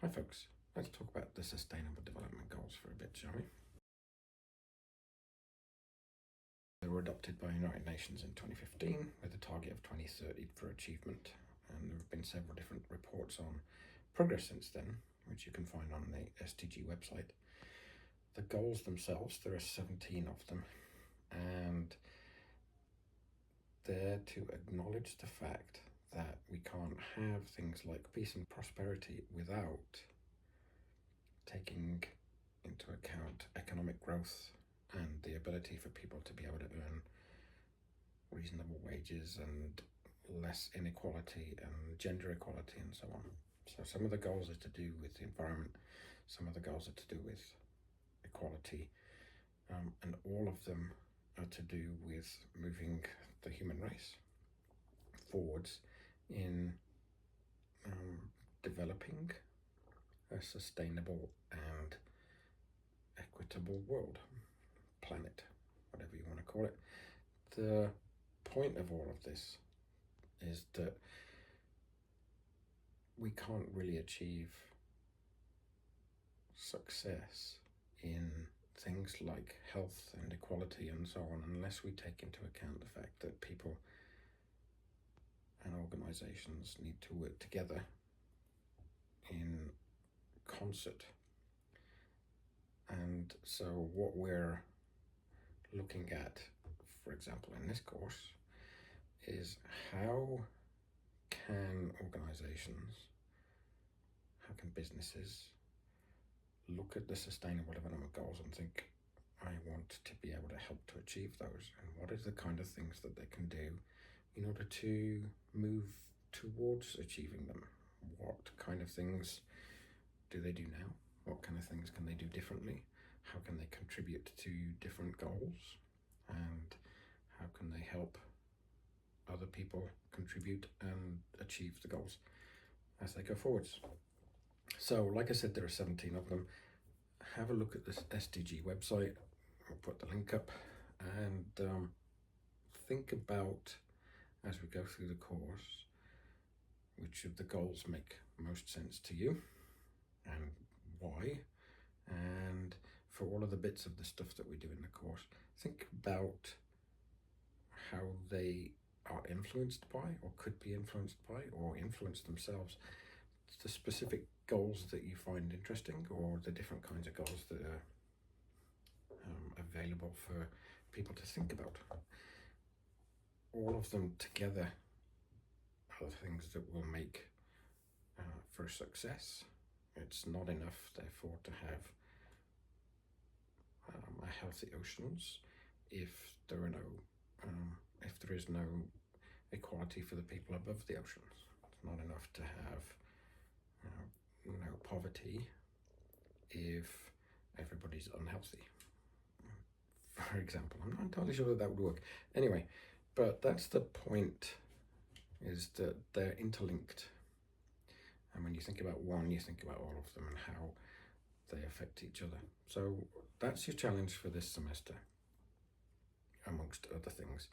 Hi folks, let's talk about the Sustainable Development Goals for a bit, shall we? They were adopted by the United Nations in 2015 with a target of 2030 for achievement, and there have been several different reports on progress since then, which you can find on the SDG website. The goals themselves, there are 17 of them, and they're to acknowledge the fact that we can't have things like peace and prosperity without taking into account economic growth and the ability for people to be able to earn reasonable wages and less inequality and gender equality and so on. So some of the goals are to do with the environment, some of the goals are to do with equality, and all of them are to do with moving the human race forwards in developing a sustainable and equitable world, planet, whatever you want to call it. The point of all of this is that we can't really achieve success in things like health and equality and so on unless we take into account the fact that people and organizations need to work together in concert. And so what we're looking at, for example, in this course, is how can organizations, how can businesses look at the Sustainable Development Goals and think, I want to be able to help to achieve those, and what is the kind of things that they can do in order to move towards achieving them? What kind of things do they do now? What kind of things can they do differently? How can they contribute to different goals? And how can they help other people contribute and achieve the goals as they go forwards? So, like I said, there are 17 of them. Have a look at this SDG website. I'll put the link up, and think about, as we go through the course, which of the goals make most sense to you and why. And for all of the bits of the stuff that we do in the course, think about how they are influenced by, or could be influenced by, or influence themselves the specific goals that you find interesting, or the different kinds of goals that are available for people to think about. All of them together are things that will make for success. It's not enough, therefore, to have a healthy oceans if there are if there is no equality for the people above the oceans. It's not enough to have no poverty if everybody's unhealthy, for example. I'm not entirely sure that would work. Anyway, but that's the point, is that they're interlinked. And when you think about one, you think about all of them and how they affect each other. So that's your challenge for this semester, amongst other things,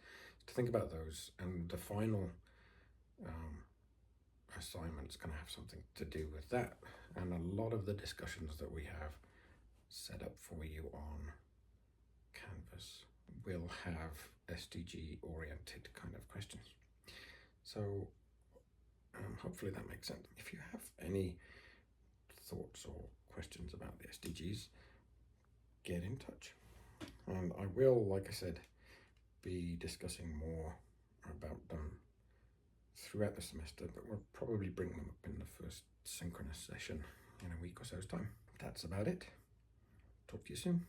to think about those. And the final assignment's going to have something to do with that, and a lot of the discussions that we have set up for you on Canvas will have SDG oriented kind of questions. So hopefully that makes sense. If you have any thoughts or questions about the SDGs, get in touch. And I will, like I said, be discussing more about them throughout the semester, but we'll probably bring them up in the first synchronous session in a week or so's time. That's about it. Talk to you soon.